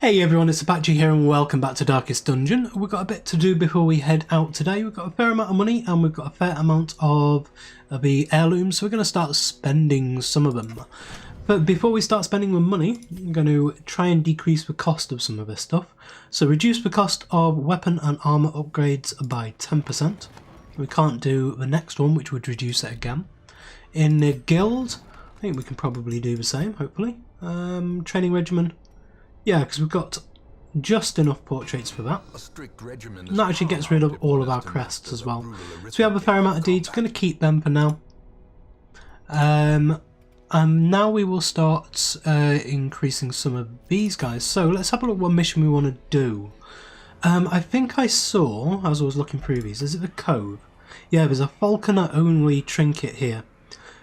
Hey everyone, it's Apache here and welcome back to Darkest Dungeon. We've got a bit to do before we head out today. We've got a fair amount of money and we've got a fair amount of the heirlooms, so we're going to start spending some of them. But before we start spending the money, I'm going to try and decrease the cost of some of this stuff. So reduce the cost of weapon and armour upgrades by 10%. We can't do the next one, which would reduce it again. In the guild, I think we can probably do the same, hopefully. Training regimen. Yeah, because we've got just enough portraits for that. And that actually gets rid of all of our crests as well. So we have a fair amount of deeds. We're going to keep them for now. And now we will start increasing some of these guys. So let's have a look what mission we want to do. I think I saw, as I was looking through these, is it the Cove? Yeah, there's a falconer only trinket here.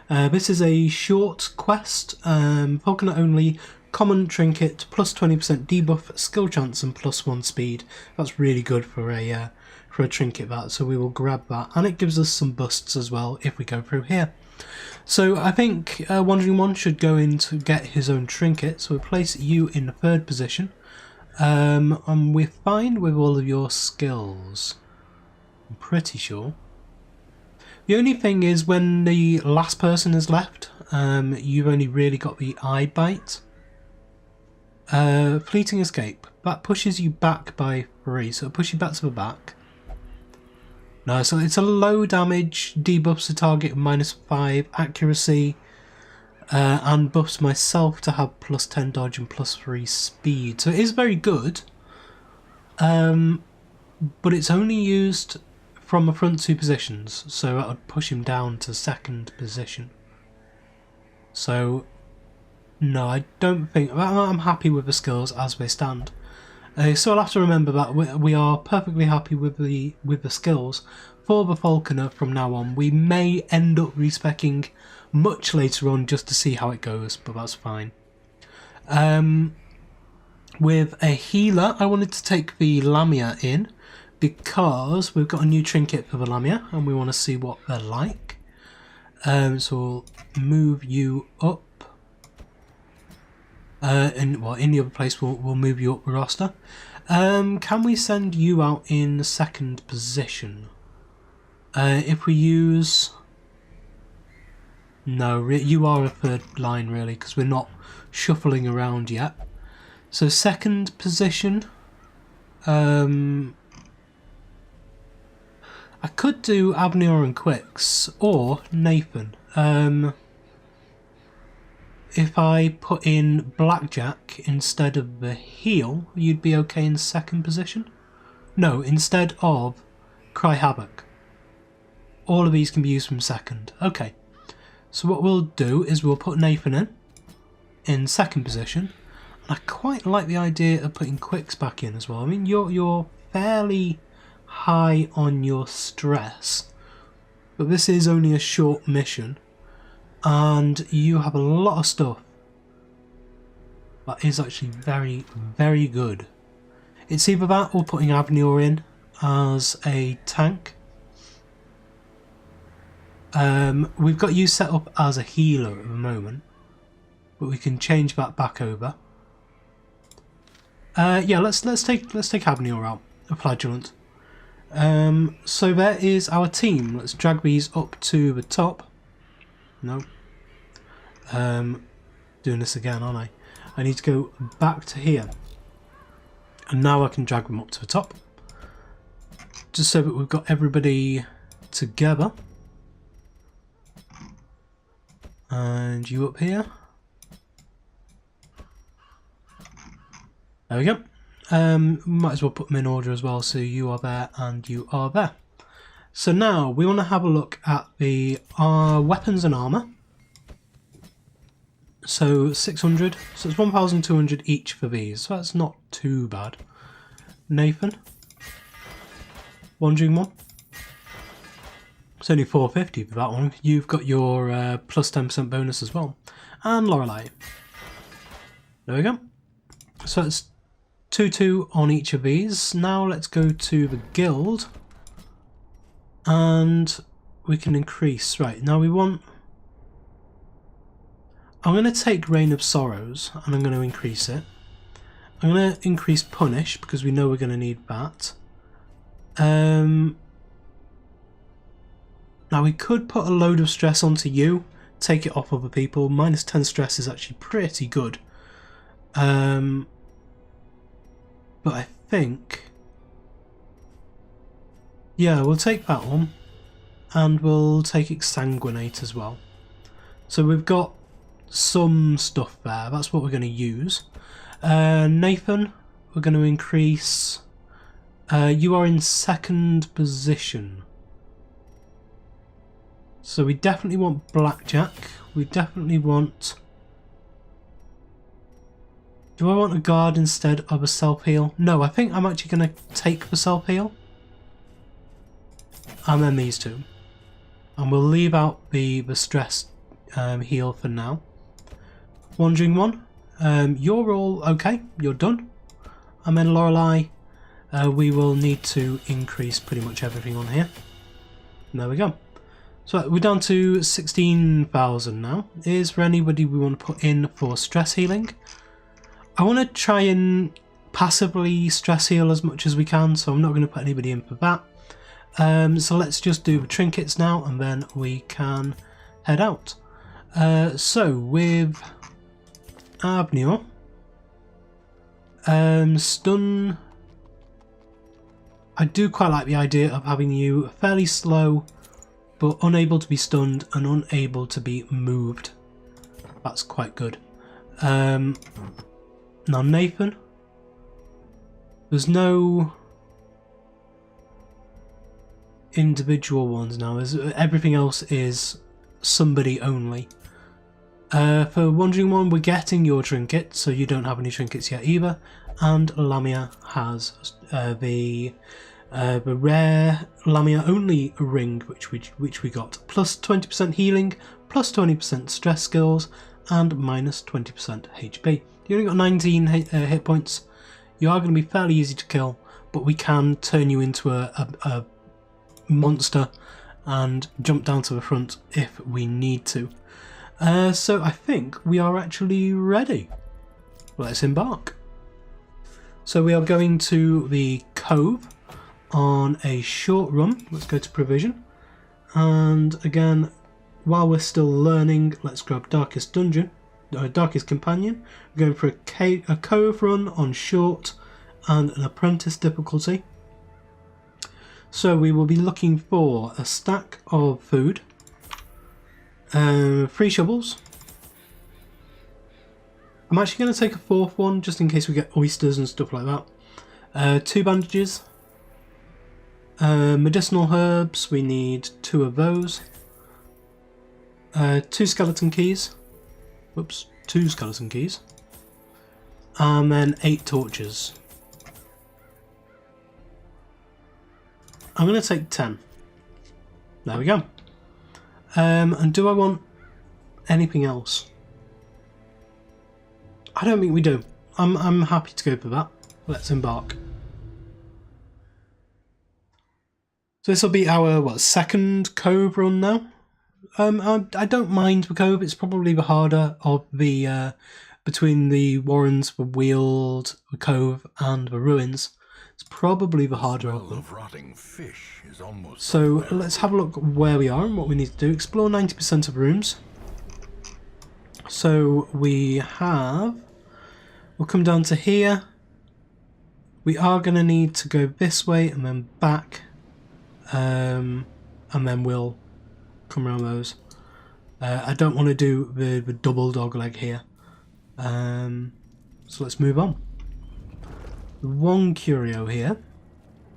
This is a short quest, falconer only. Common trinket, plus 20% debuff, skill chance and plus 1 speed. That's really good for a trinket that, so we will grab that. And it gives us some busts as well if we go through here. So I think Wandering One should go in to get his own trinket, so we'll place you in the 3rd position. And we're fine with all of your skills. I'm pretty sure. The only thing is when the last person is left, you've only really got the eye bite. Fleeting escape. That pushes you back by 3, so it'll push you back to the back. No, so it's a low damage, debuffs the target -5 accuracy, and buffs myself to have plus 10 dodge and plus 3 speed. So it is very good, but it's only used from the front 2 positions, so that would push him down to 2nd position. So no, I don't think. I'm happy with the skills as they stand. So I'll have to remember that we are perfectly happy with the skills for the falconer from now on. We may end up respecing much later on just to see how it goes, but that's fine. With a healer, I wanted to take the Lamia in because we've got a new trinket for the Lamia and we want to see what they're like. So we'll move you up. In the other place we'll move you up the roster. Can we send you out in 2nd position? If we use... No, you are a 3rd line really, because we're not shuffling around yet. So 2nd position. I could do Abnor and Quicks, or Nathan. If I put in Blackjack instead of the heal, you'd be okay in 2nd position? No, instead of Cry Havoc. All of these can be used from 2nd. Okay. So what we'll do is we'll put Nathan in 2nd position. And I quite like the idea of putting Quicks back in as well. I mean, you're fairly high on your stress. But this is only a short mission. And you have a lot of stuff that is actually very, very good. It's either that or putting Abnor in as a tank. We've got you set up as a healer at the moment, but we can change that back over. Yeah, let's take Abnor out, a flagellant. So there is our team. Let's drag these up to the top. No. Doing this again, aren't I? I need to go back to here. And now I can drag them up to the top. Just so that we've got everybody together. And you up here. There we go. Might as well put them in order as well, so you are there and you are there. So now we want to have a look at the weapons and armour. So 600, so it's 1,200 each for these, so that's not too bad. Nathan, Wandering One. It's only 450 for that one. You've got your plus 10% bonus as well. And Lorelei. There we go. So it's 2-2 on each of these. Now let's go to the guild. And we can increase. Right, now we want... I'm going to take Reign of Sorrows and I'm going to increase it. I'm going to increase punish because we know we're going to need that. Now we could put a load of stress onto you, take it off other people. Minus 10 stress is actually pretty good. But I think... yeah, we'll take that one. And we'll take exsanguinate as well. So we've got some stuff there. That's what we're going to use. Nathan, we're going to increase... you are in second position. So we definitely want blackjack. We definitely want... do I want a guard instead of a self-heal? No, I think I'm actually going to take the self-heal. And then these two. And we'll leave out the stress heal for now. Wandering one, you're all okay, you're done. And then Lorelei, we will need to increase pretty much everything on here. And there we go. So we're down to 16,000 now. Is there anybody we want to put in for stress healing? I want to try and passively stress heal as much as we can, so I'm not going to put anybody in for that. So let's just do the trinkets now and then we can head out. So with Abneo, stun, I do quite like the idea of having you fairly slow but unable to be stunned and unable to be moved. That's quite good. Now Nathan, there's no individual ones now, everything else is somebody only. For Wandering One, we're getting your trinket, so you don't have any trinkets yet either, and Lamia has the rare Lamia only ring, which we got, plus 20% healing, plus 20% stress skills, and minus 20% HP. You only got 19 hit points. You are going to be fairly easy to kill, but we can turn you into a monster and jump down to the front if we need to. So I think we are actually ready. Let's embark. So we are going to the cove on a short run. Let's go to provision, and again, while we're still learning, let's grab darkest dungeon, darkest companion. We're going for a cove run on short and an apprentice difficulty. So we will be looking for a stack of food, 3 shovels. I'm actually going to take a 4th one just in case we get oysters and stuff like that. 2 bandages, medicinal herbs, we need 2 of those, 2 skeleton keys, whoops, 2 skeleton keys, and then 8 torches. I'm going to take 10. There we go. And do I want anything else? I don't think we do. I'm happy to go for that. Let's embark. So this will be our second cove run now. I don't mind the cove. It's probably the harder of the between the warrens, the weald, the cove, and the ruins. It's probably the harder of them. Rotting fish is almost so let's have a look where we are and what we need to do. Explore 90% of rooms. So we'll come down to here. We are going to need to go this way and then back, and then we'll come around those. I don't want to do the double dog leg here, so let's move on. One curio here,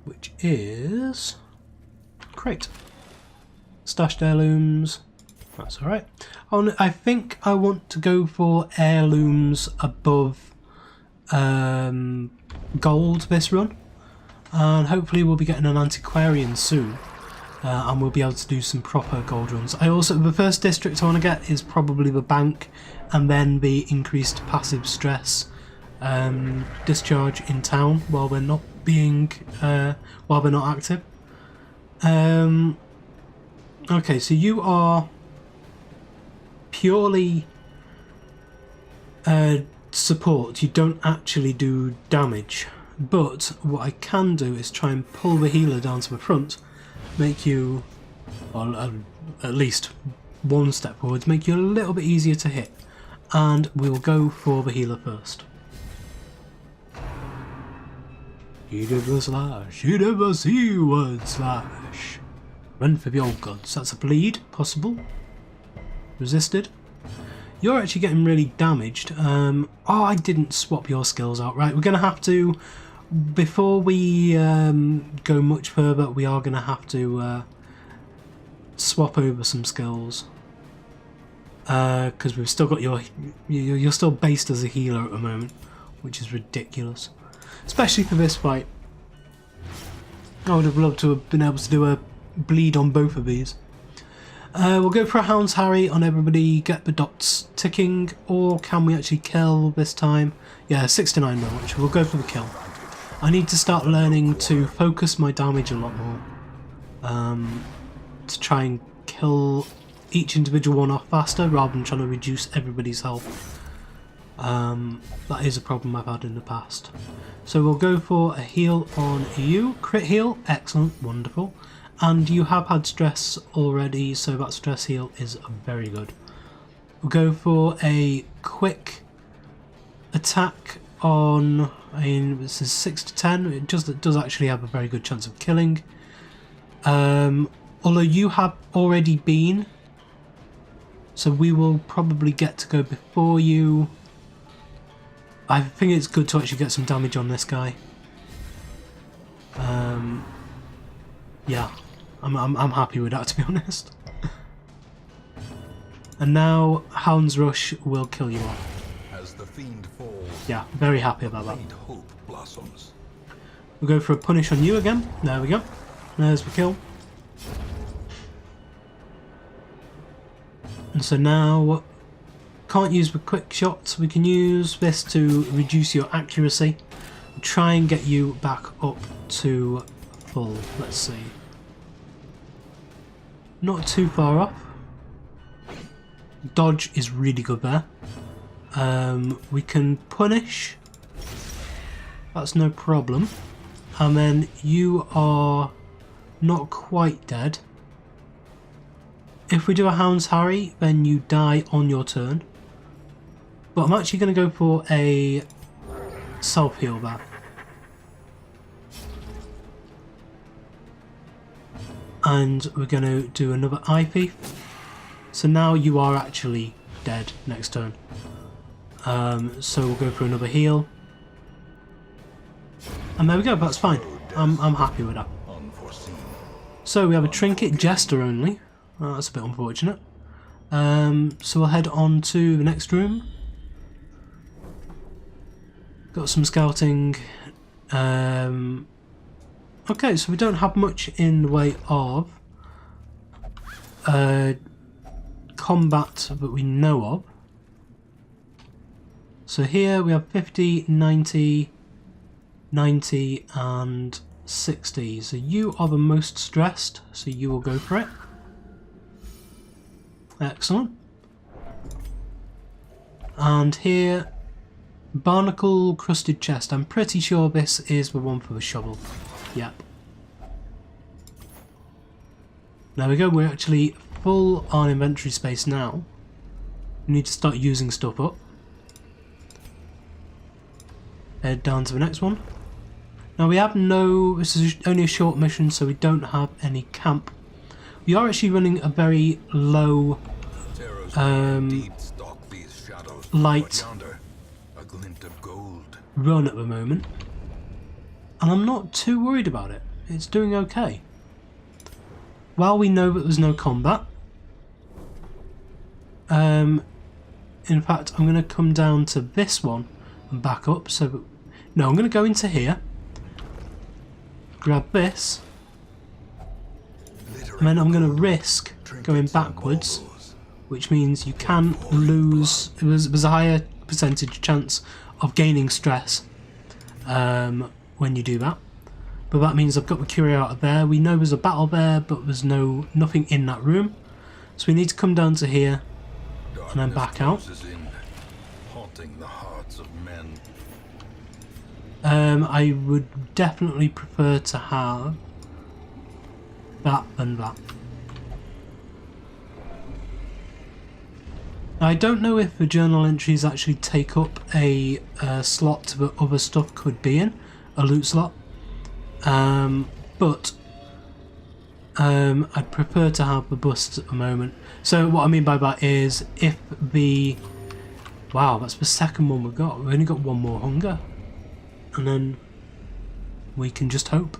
which is crate. Stashed heirlooms. That's all right. I think I want to go for heirlooms above gold this run, and hopefully we'll be getting an antiquarian soon, and we'll be able to do some proper gold runs. The first district I want to get is probably the bank, and then the increased passive stress discharge in town while we're not being while we're not active. Okay, so you are purely support, you don't actually do damage. But what I can do is try and pull the healer down to the front, make you, well, at least one step forwards, make you a little bit easier to hit. And we'll go for the healer first. He did the slash, he did the C-word slash. Run for the old gods. That's a bleed, possible. Resisted. You're actually getting really damaged. Oh, I didn't swap your skills out. Right, we're going to have to, before we go much further, we are going to have to swap over some skills. Because we've still got you're still based as a healer at the moment, which is ridiculous. Especially for this fight. I would have loved to have been able to do a bleed on both of these. We'll go for a Hound's Harry on everybody, get the dots ticking, or can we actually kill this time? Yeah, 69 damage. We'll go for the kill. I need to start learning to focus my damage a lot more. To try and kill each individual one off faster rather than trying to reduce everybody's health. That is a problem I've had in the past. So we'll go for a heal on you. Crit heal, excellent, wonderful. And you have had stress already, so that stress heal is very good. We'll go for a quick attack on, I mean, this is 6 to 10. It does actually have a very good chance of killing. Although you have already been, so we will probably get to go before you. I think it's good to actually get some damage on this guy. Yeah, I'm happy with that, to be honest. And now Hound's Rush will kill you off. As the fiend falls, yeah, very happy about that. hope blossoms. We'll go for a punish on you again. There we go. There's the kill. And so now, can't use the quick shots. We can use this to reduce your accuracy. Try and get you back up to full. Let's see. Not too far off. Dodge is really good there. We can punish. That's no problem. And then you are not quite dead. If we do a Hound's Harry, then you die on your turn. But I'm actually going to go for a self-heal there. And we're going to do another eye thief. So now you are actually dead next turn. So we'll go for another heal. And there we go, that's fine. I'm happy with that. So we have a Trinket Jester only. Oh, that's a bit unfortunate. So we'll head on to the next room. Got some scouting. Okay, so we don't have much in the way of combat that we know of. So here we have 50, 90, 90 and 60. So you are the most stressed, so you will go for it. Excellent. And here, barnacle crusted chest. I'm pretty sure this is the one for the shovel. Yep. There we go, we're actually full on inventory space now. We need to start using stuff up. Head down to the next one. Now we have this is only a short mission, so we don't have any camp. We are actually running a very low light run at the moment. And I'm not too worried about it. It's doing okay. While we know that there's no combat, in fact I'm going to come down to this one and back up. So no, I'm going to go into here, grab this, and then I'm going to risk going backwards, which means you can lose. There's a higher percentage chance of gaining stress when you do that. But that means I've got the curio out of there. We know there's a battle there, but there's nothing in that room. So we need to come down to here and then back out. Haunting the hearts of I would definitely prefer to have that than that. I don't know if the journal entries actually take up a slot that other stuff could be in, a loot slot, but I'd prefer to have the busts at the moment. So what I mean by that is if the... Wow, that's the second one we've got. We've only got one more hunger. And then we can just hope.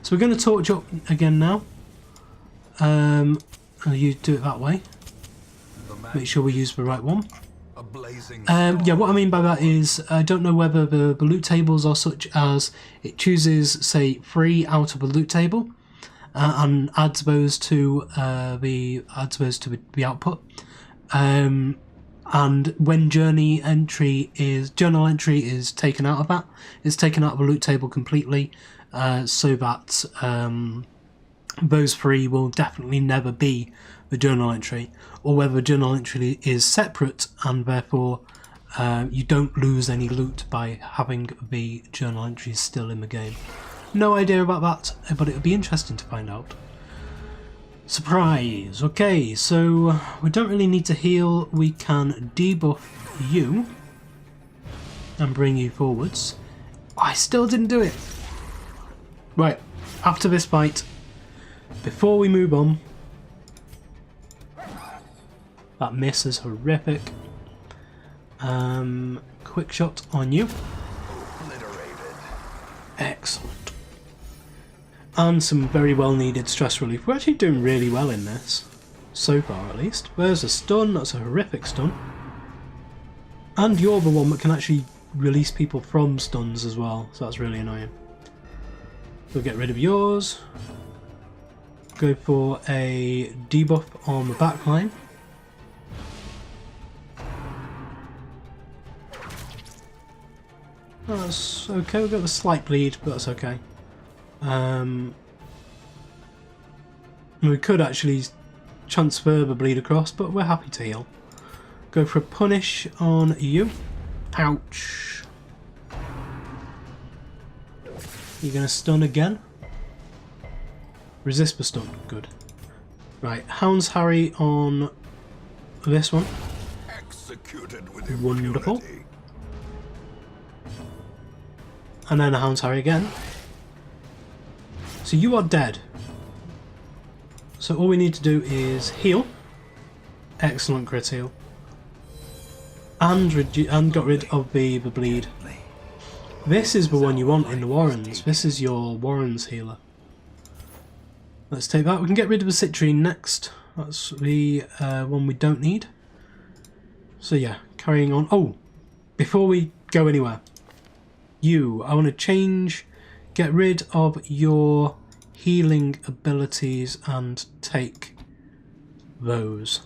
So we're going to torch up again now. You do it that way. Make sure we use the right one. Yeah, what I mean by that is I don't know whether the loot tables are such as it chooses, say, 3 out of a loot table and adds those to the output. And when journal entry is taken out of that, it's taken out of a loot table completely, so that those 3 will definitely never be the journal entry, or whether the journal entry is separate and therefore you don't lose any loot by having the journal entries still in the game. No idea about that, but it would be interesting to find out. Surprise! Okay, so we don't really need to heal, we can debuff you and bring you forwards. I still didn't do it! Right, after this fight, before we move on, that miss is horrific. Quick shot on you. Excellent. And some very well needed stress relief. We're actually doing really well in this. So far at least. There's a stun, that's a horrific stun. And you're the one that can actually release people from stuns as well, so that's really annoying. We'll get rid of yours. Go for a debuff on the back line. That's okay, we've got a slight bleed, but that's okay. We could actually transfer the bleed across, but we're happy to heal. Go for a punish on you. Ouch. You're going to stun again. Resist the stun. Good. Right, Hound's Harry on this one. Executed with Wonderful. impunity. And then a Hound's Harry again. So you are dead. So all we need to do is heal. Excellent crit heal. And got rid of the bleed. This is the one you want in the Warrens. This is your Warrens healer. Let's take that. We can get rid of the citrine next. That's the one we don't need. So yeah, carrying on. Oh, before we go anywhere, I want to change, get rid of your healing abilities and take those.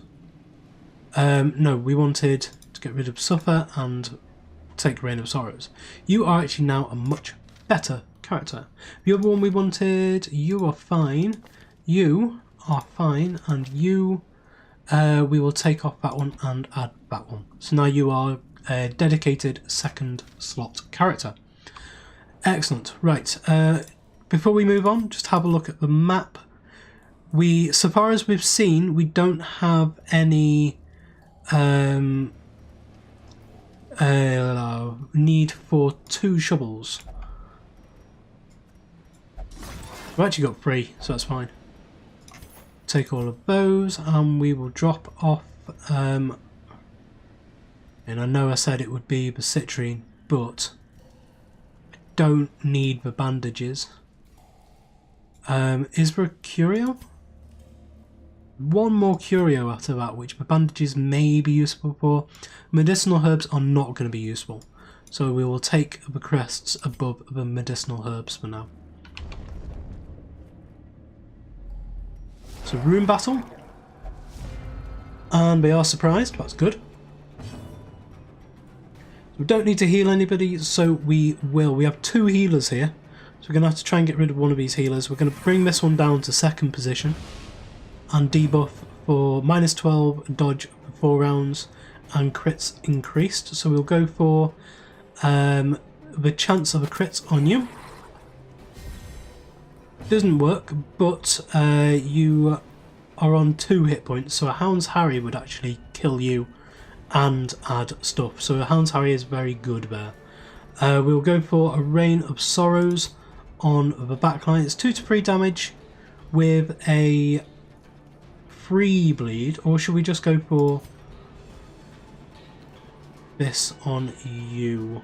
No, we wanted to get rid of Suffer and take Reign of Sorrows. You are actually now a much better character. The other one we wanted, you are fine. You are fine, and you, we will take off that one and add that one. So now you are a dedicated second slot character. Excellent. Right. Before we move on, just have a look at the map. So far as we've seen, we don't have any need for 2 shovels. We've actually got 3, so that's fine. Take all of those, and we will drop off. And I know I said it would be the citrine, but I don't need the bandages. Is there a curio? One more curio after that, which the bandages may be useful for. Medicinal herbs are not going to be useful, so we will take the crests above the medicinal herbs for now. So room battle, and they are surprised. That's good. We don't need to heal anybody, so we will. We have 2 healers here, so we're going to have to try and get rid of one of these healers. We're going to bring this one down to 2nd position and debuff for -12 dodge for 4 rounds and crits increased. So we'll go for the chance of a crit on you. Doesn't work, but you are on 2 hit points, so a Hound's Harry would actually kill you and add stuff. So a Hound's Harry is very good there. We'll go for a Rain of Sorrows on the backline. It's 2 to 3 damage with a 3 bleed, or should we just go for this on you?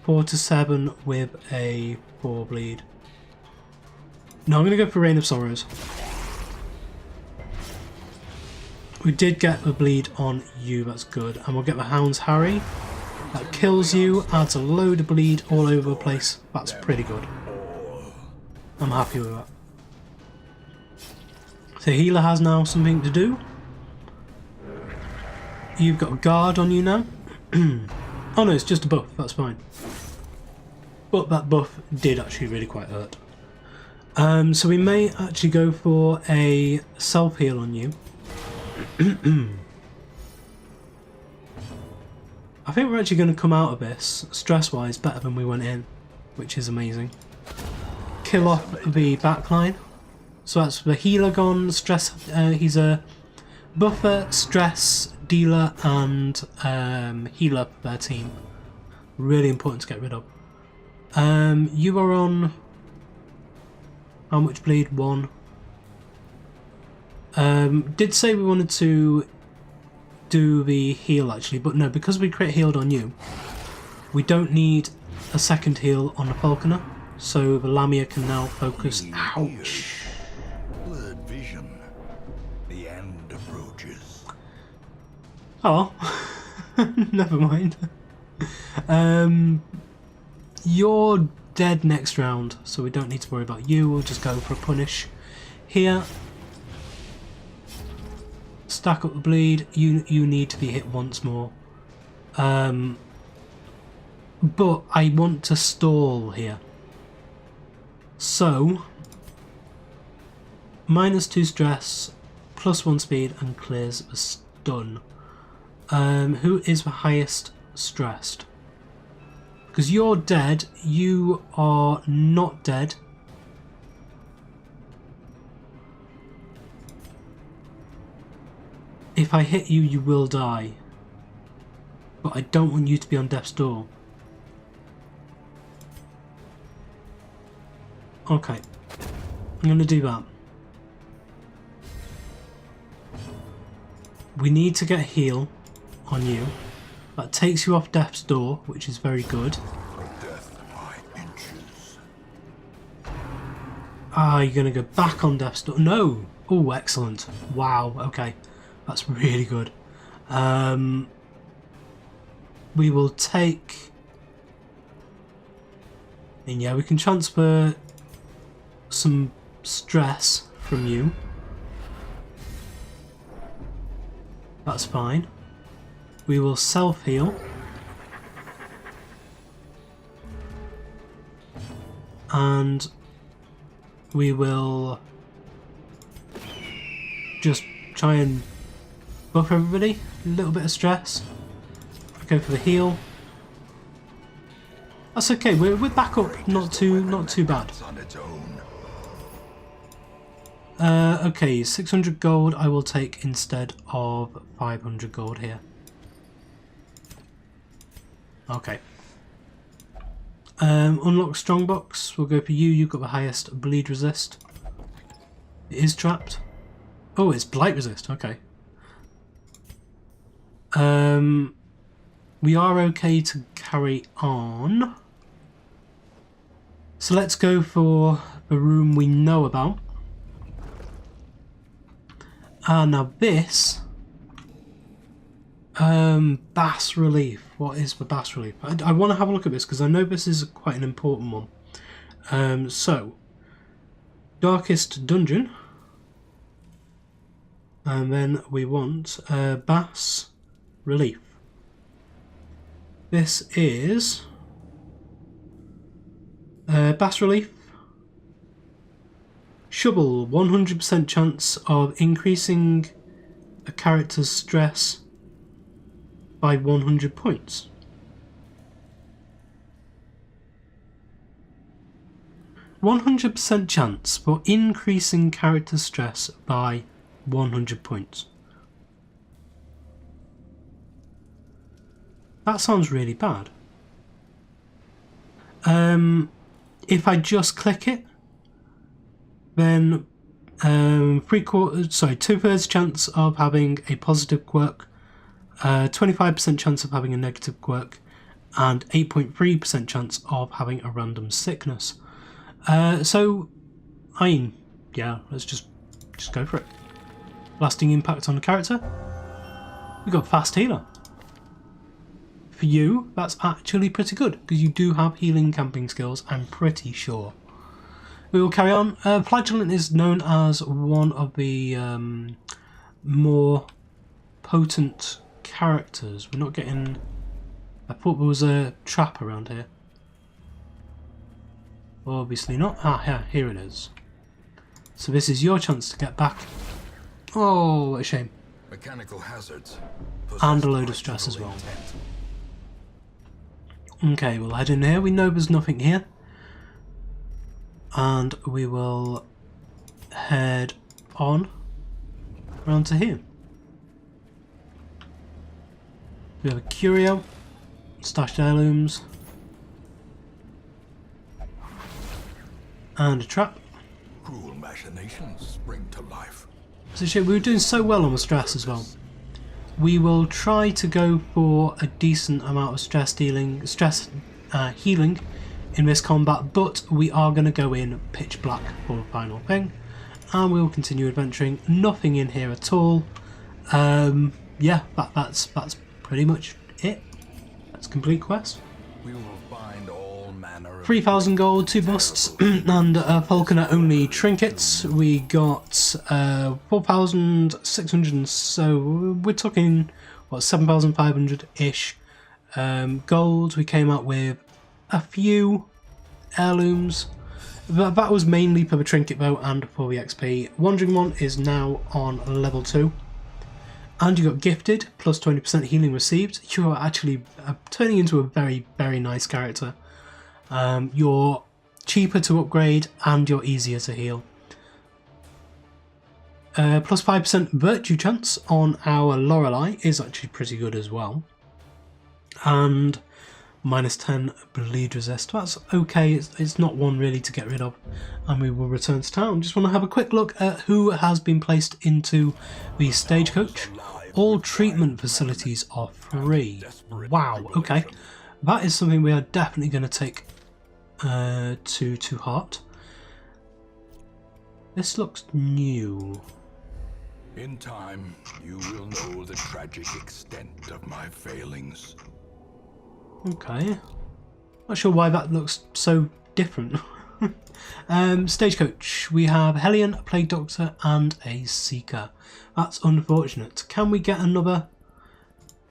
4 to 7 with a 4 bleed. No, I'm going to go for Rain of Sorrows. We did get the bleed on you, that's good. And we'll get the Hound's Harry. That kills you, adds a load of bleed all over the place. That's pretty good. I'm happy with that. So healer has now something to do. You've got a guard on you now. Oh no, it's just a buff, that's fine. But that buff did actually really quite hurt. So we may actually go for a self-heal on you. I think we're actually going to come out of this, stress-wise, better than we went in, which is amazing. Kill off the backline. So that's the healer gone, stress, he's a buffer, stress, dealer and healer for their team. Really important to get rid of. You are on... how much bleed? 1. Did say we wanted to do the heal actually, but no, because we crit healed on you, we don't need a second heal on the Falconer, so the Lamia can now focus. Ouch! Blurred vision. The end approaches. Oh, never mind. You're dead next round, so we don't need to worry about you. We'll just go for a punish here. Stack up the bleed. You need to be hit once more. But I want to stall here. So -2 stress, +1 speed, and clears the stun. Who is the highest stressed? Because you're dead, you are not dead. If I hit you, you will die. But I don't want you to be on death's door. Okay. I'm going to do that. We need to get a heal on you. That takes you off death's door, which is very good. Death by inches. Ah, you're going to go back on death's door. No! Oh, excellent. Wow, okay. That's really good. We will take... and yeah, we can transfer some stress from you. That's fine. We will self-heal. And we will just try and buff everybody. A little bit of stress. Go for the heal. That's okay. We're back up. Not too bad. On its own. Okay, 600 gold I will take instead of 500 gold here. Okay. Unlock strongbox. We'll go for you. You've got the highest bleed resist. It is trapped. Oh, it's blight resist. Okay. We are okay to carry on. So let's go for the room we know about. Now this bas relief. What is the bas relief? I want to have a look at this because I know this is quite an important one. So darkest dungeon, and then we want bas relief. This is bas relief. Shovel, 100% chance of increasing a character's stress by 100 points. 100% chance for increasing character stress by 100 points. That sounds really bad. If I just click it, then 2/3 chance of having a positive quirk, 25% chance of having a negative quirk, and 8.3% chance of having a random sickness. So, I mean, yeah, let's just go for it. Lasting impact on the character. We got fast healer. For you, that's actually pretty good, because you do have healing camping skills, I'm pretty sure. We will carry on. Flagellant is known as one of the more potent characters. We're not getting... I thought there was a trap around here. Obviously not. Ah, yeah, here it is. So this is your chance to get back. Oh, what a shame. Mechanical hazards. And a load of stress as well. Okay, we'll head in here. We know there's nothing here. And we will head on around to here. We have a curio, stashed heirlooms, and a trap. Cruel machinations spring to life. So shit, we were doing so well on the stress as well. We will try to go for a decent amount of stress healing in this combat, but we are going to go in pitch black for the final thing, and we'll continue adventuring. Nothing in here at all. Yeah, that's pretty much it. That's complete quest. We will find all manner of 3,000 gold, 2 busts, and falconer only trinkets. We got 4,600, and so we're talking what, 7,500-ish gold. We came out with a few heirlooms. That was mainly for the trinket though, and for the XP. Wandering one is now on level 2. And you got gifted, plus 20% healing received. You are actually turning into a very, very nice character. You're cheaper to upgrade and you're easier to heal. Plus 5% virtue chance on our Lorelei is actually pretty good as well. And minus 10 bleed resist. That's okay, it's not one really to get rid of. And we will return to town. Just want to have a quick look at who has been placed into the stagecoach. All treatment facilities are free. Wow, okay. That is something we are definitely going to take to heart. This looks new. In time, you will know the tragic extent of my failings. Okay. Not sure why that looks so different. Stagecoach. We have Hellion, a Plague Doctor, and a Seeker. That's unfortunate. Can we get another?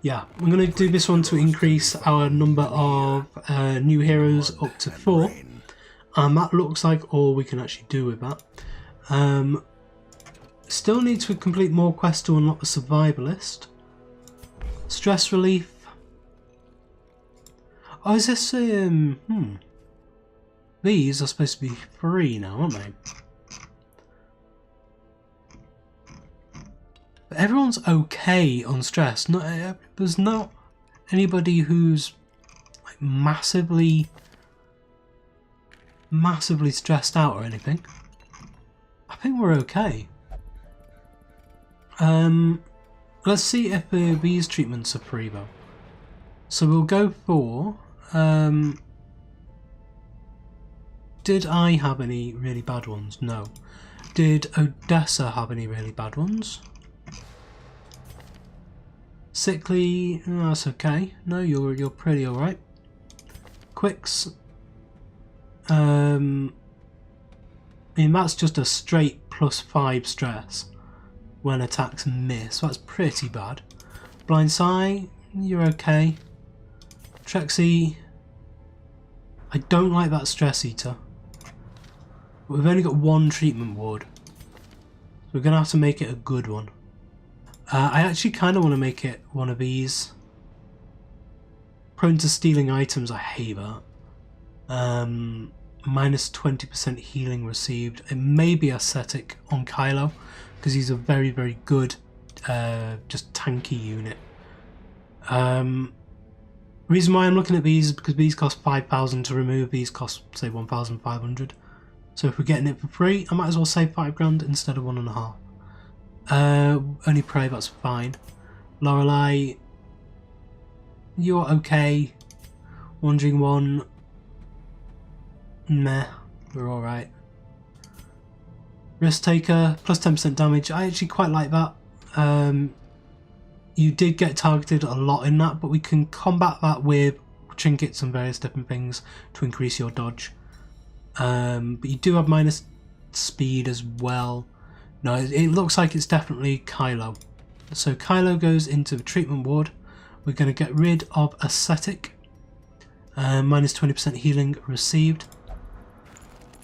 Yeah, I'm going to do this one to increase our number of new heroes up to 4. And that looks like all we can actually do with that. Still need to complete more quests to unlock the survivalist. Stress relief. Oh, is this These are supposed to be free now, aren't they? But everyone's okay on stress. There's not anybody who's like massively stressed out or anything. I think we're okay. Let's see if these treatments are free though. So we'll go for... did I have any really bad ones? No. Did Odessa have any really bad ones? Sickly, oh, that's okay. No, you're pretty alright. Quicks. I mean, that's just a straight +5 stress when attacks miss. That's pretty bad. Blind Sight, you're okay. Trexie, I don't like that Stress Eater. But we've only got one treatment ward, so we're going to have to make it a good one. I actually kind of want to make it one of these. Prone to stealing items, I hate that. minus 20% healing received. It may be ascetic on Kylo because he's a very, very good just tanky unit. Reason why I'm looking at these is because these cost 5,000 to remove, these cost say 1,500. So if we're getting it for free, I might as well save 5 grand instead of 1.5. Only pray, that's fine. Lorelei, you're okay. Wandering One, meh, we're alright. Risk Taker, plus 10% damage, I actually quite like that. You did get targeted a lot in that, but we can combat that with trinkets and various different things to increase your dodge. But you do have minus speed as well. No, it looks like it's definitely Kylo. So Kylo goes into the treatment ward. We're going to get rid of ascetic. Minus 20% healing received.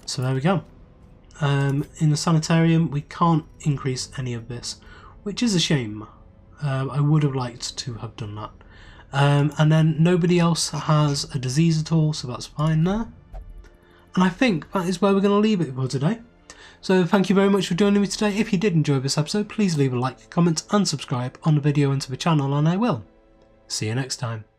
So there we go. In the sanitarium we can't increase any of this, which is a shame. I would have liked to have done that. And then nobody else has a disease at all, so that's fine there. And I think that is where we're going to leave it for today. So thank you very much for joining me today. If you did enjoy this episode, please leave a like, comment and subscribe on the video and to the channel, and I will see you next time.